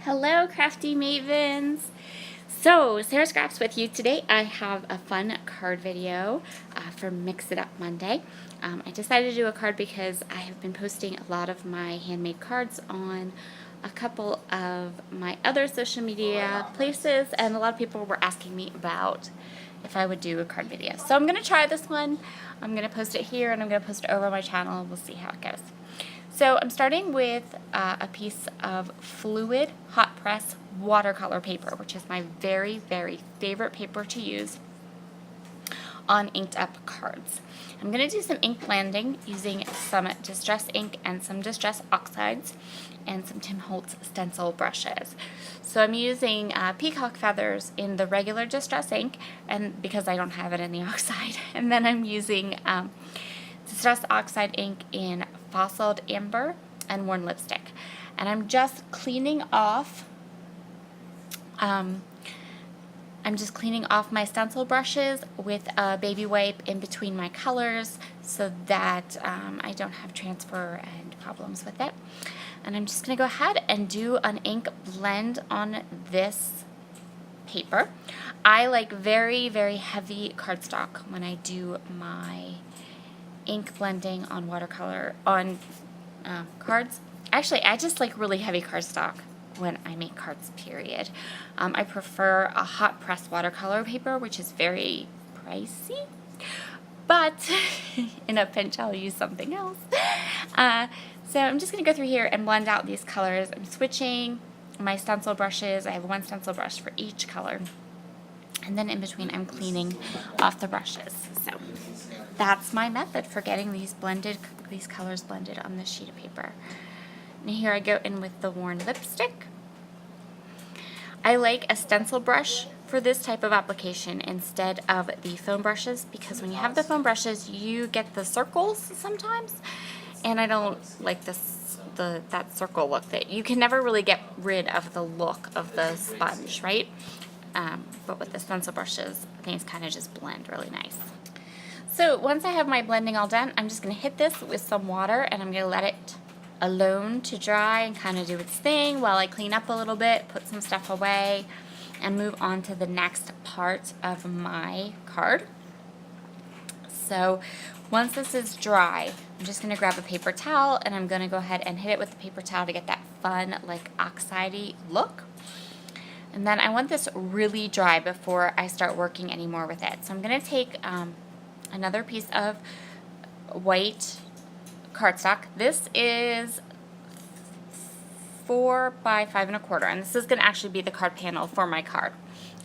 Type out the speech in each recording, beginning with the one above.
Hello, crafty mavens! So, Sara Scraps with you. Today I have a fun card video for Mix It Up Monday. I decided to do a card because I have been posting a lot of my handmade cards on a couple of my other social media places, and a lot of people were asking me about if I would do a card video. So I'm going to try this one. I'm going to post it here and I'm going to post it over my channel. We'll see how it goes. So I'm starting with a piece of fluid hot press watercolor paper, which is my very, very favorite paper to use on inked up cards. I'm going to do some ink blending using some Distress ink and some Distress Oxides and some Tim Holtz stencil brushes. So I'm using peacock feathers in the regular Distress ink, and because I don't have it in the Oxide, and then I'm using Distress Oxide ink in Fossiled Amber and Worn Lipstick. And I'm just cleaning off my stencil brushes with a baby wipe in between my colors so that I don't have transfer and problems with it. And I'm just going to go ahead and do an ink blend on this paper. I like very, very heavy cardstock when I do my ink blending on watercolor on cards. Actually, I just like really heavy cardstock when I make cards, period. I prefer a hot press watercolor paper, which is very pricey, but in a pinch I'll use something else. So I'm just going to go through here and blend out these colors. I'm switching my stencil brushes. I have one stencil brush for each color. And then in between I'm cleaning off the brushes. So that's my method for getting these colors blended on this sheet of paper. And here I go in with the Worn Lipstick. I like a stencil brush for this type of application instead of the foam brushes, because when you have the foam brushes you get the circles sometimes, and I don't like that circle look. That you can never really get rid of the look of the sponge, right? But with the stencil brushes, things kind of just blend really nice. So once I have my blending all done, I'm just going to hit this with some water and I'm going to let it alone to dry and kind of do its thing while I clean up a little bit, put some stuff away, and move on to the next part of my card. So once this is dry, I'm just going to grab a paper towel and I'm going to go ahead and hit it with the paper towel to get that fun, like, oxide-y look. And then I want this really dry before I start working anymore with it. So I'm going to take another piece of white cardstock. This is 4 by 5 1/4, and this is going to actually be the card panel for my card.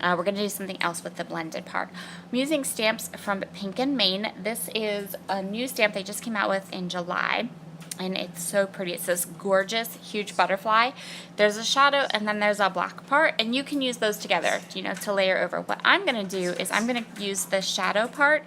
We're going to do something else with the blended part. I'm using stamps from Pink and Maine. This is a new stamp they just came out with in July, and it's so pretty. It says gorgeous, huge butterfly. There's a shadow and then there's a black part, and you can use those together, to layer over. What I'm going to do is I'm going to use the shadow part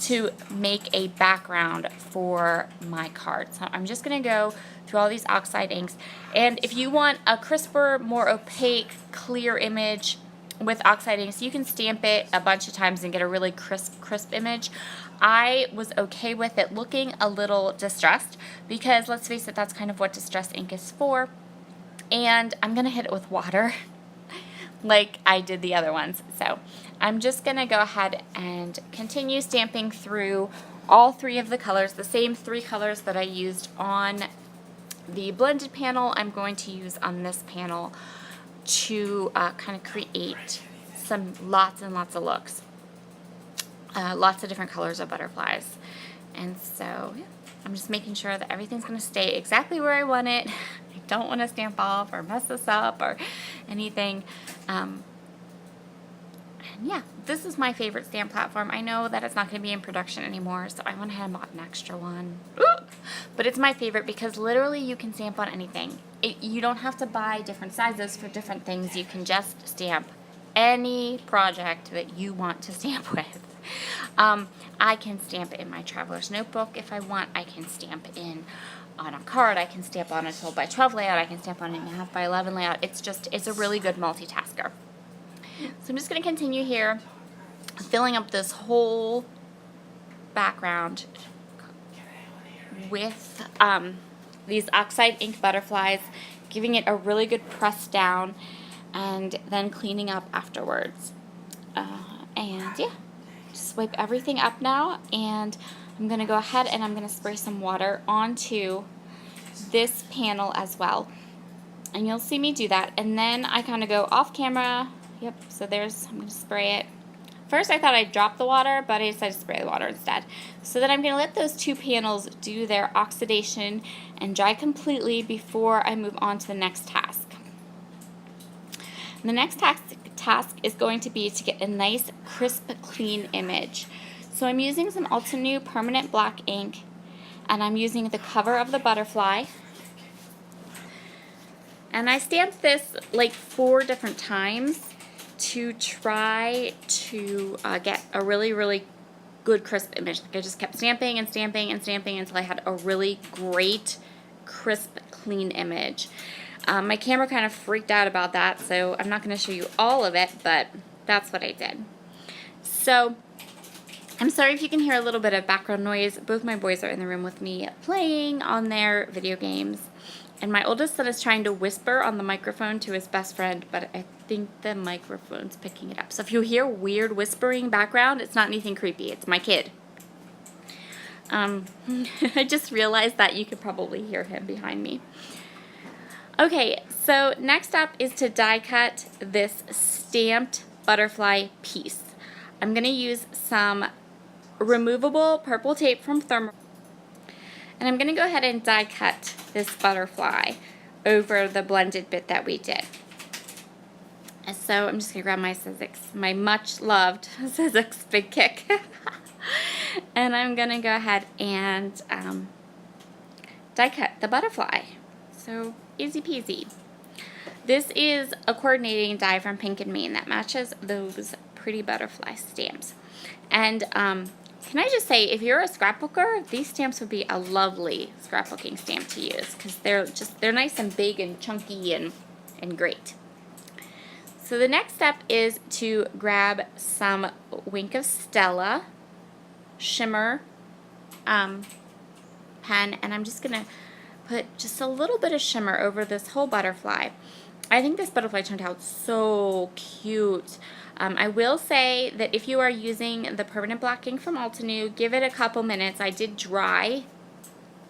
to make a background for my card. So I'm just going to go through all these Oxide inks, and if you want a crisper, more opaque, clear image with Oxide inks, you can stamp it a bunch of times and get a really crisp image. I was okay with it looking a little distressed because, let's face it, that's kind of what Distress ink is for. And I'm going to hit it with water like I did the other ones. So I'm just going to go ahead and continue stamping through all three of the colors, the same three colors that I used on the blended panel. I'm going to use on this panel to kind of create lots and lots of looks. Lots of different colors of butterflies. And so yeah, I'm just making sure that everything's going to stay exactly where I want it. I don't want to stamp off or mess this up or anything. And yeah, this is my favorite stamp platform. I know that it's not going to be in production anymore, so I went ahead and bought an extra one. Ooh! But it's my favorite because literally you can stamp on anything. You don't have to buy different sizes for different things. You can just stamp any project that you want to stamp with. I can stamp it in my traveler's notebook if I want. I can stamp in on a card. I can stamp on a 12 by 12 layout. I can stamp on a 1/2 by 11 layout. It's a really good multitasker. So I'm just going to continue here, filling up this whole background with these Oxide ink butterflies, giving it a really good press down, and then cleaning up afterwards. And yeah, just wipe everything up now, and I'm going to go ahead and I'm going to spray some water onto this panel as well. And you'll see me do that, and then I kind of go off camera. Yep, so there's, I'm going to spray it. First I thought I'd drop the water, but I decided to spray the water instead. So then I'm going to let those two panels do their oxidation and dry completely before I move on to the next task. And the next task is going to be to get a nice, crisp, clean image. So I'm using some Altenew permanent black ink, and I'm using the cover of the butterfly. And I stamped this like 4 different times to try to get a really, really good crisp image. Like I just kept stamping and stamping and stamping until I had a really great, crisp, clean image. My camera kind of freaked out about that, so I'm not going to show you all of it, but that's what I did. So I'm sorry if you can hear a little bit of background noise. Both my boys are in the room with me playing on their video games. And my oldest son is trying to whisper on the microphone to his best friend, but I think the microphone's picking it up. So if you hear weird whispering background, it's not anything creepy. It's my kid. I just realized that you could probably hear him behind me. Okay, so next up is to die cut this stamped butterfly piece. I'm going to use some removable purple tape from Thermal. And I'm going to go ahead and die cut this butterfly over the blended bit that we did. And so I'm just going to grab my Sizzix, my much loved Sizzix Big Kick. And I'm going to go ahead and die cut the butterfly. So easy peasy. This is a coordinating die from Pink and Main that matches those pretty butterfly stamps. And can I just say, if you're a scrapbooker, these stamps would be a lovely scrapbooking stamp to use because they're nice and big and chunky and great. So the next step is to grab some Wink of Stella shimmer pen, and I'm just gonna put just a little bit of shimmer over this whole butterfly. I think this butterfly turned out so cute. I will say that if you are using the permanent black ink from Altenew, give it a couple minutes. I did dry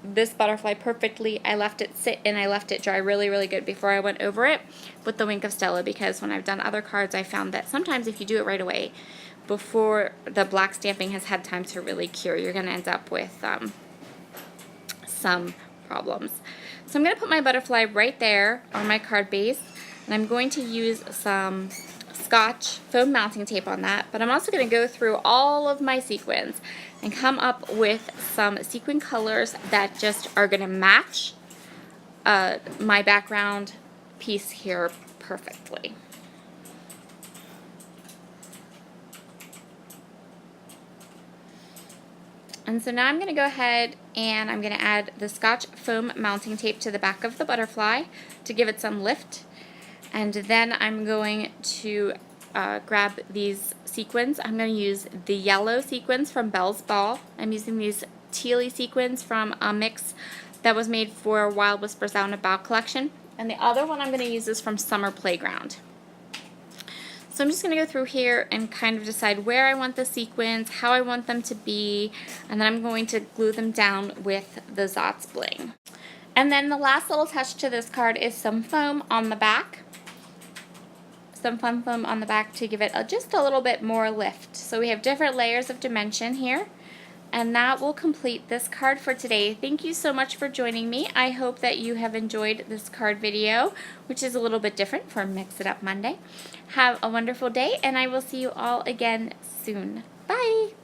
this butterfly perfectly. I left it sit and I left it dry really, really good before I went over it with the Wink of Stella, because when I've done other cards, I found that sometimes if you do it right away, before the black stamping has had time to really cure, you're going to end up with some problems. So I'm going to put my butterfly right there on my card base, and I'm going to use some Scotch foam mounting tape on that, but I'm also going to go through all of my sequins and come up with some sequin colors that just are going to match my background piece here perfectly. And so now I'm going to go ahead and I'm going to add the Scotch foam mounting tape to the back of the butterfly to give it some lift. And then I'm going to grab these sequins. I'm going to use the yellow sequins from Belle's Ball. I'm using these tealy sequins from a mix that was made for Wild Whispers Out and About collection. And the other one I'm going to use is from Summer Playground. So I'm just going to go through here and kind of decide where I want the sequins, how I want them to be, and then I'm going to glue them down with the Zotz Bling. And then the last little touch to this card is some foam on the back. Some fun foam on the back to give it just a little bit more lift. So we have different layers of dimension here. And that will complete this card for today. Thank you so much for joining me. I hope that you have enjoyed this card video, which is a little bit different for Mix It Up Monday. Have a wonderful day, and I will see you all again soon. Bye!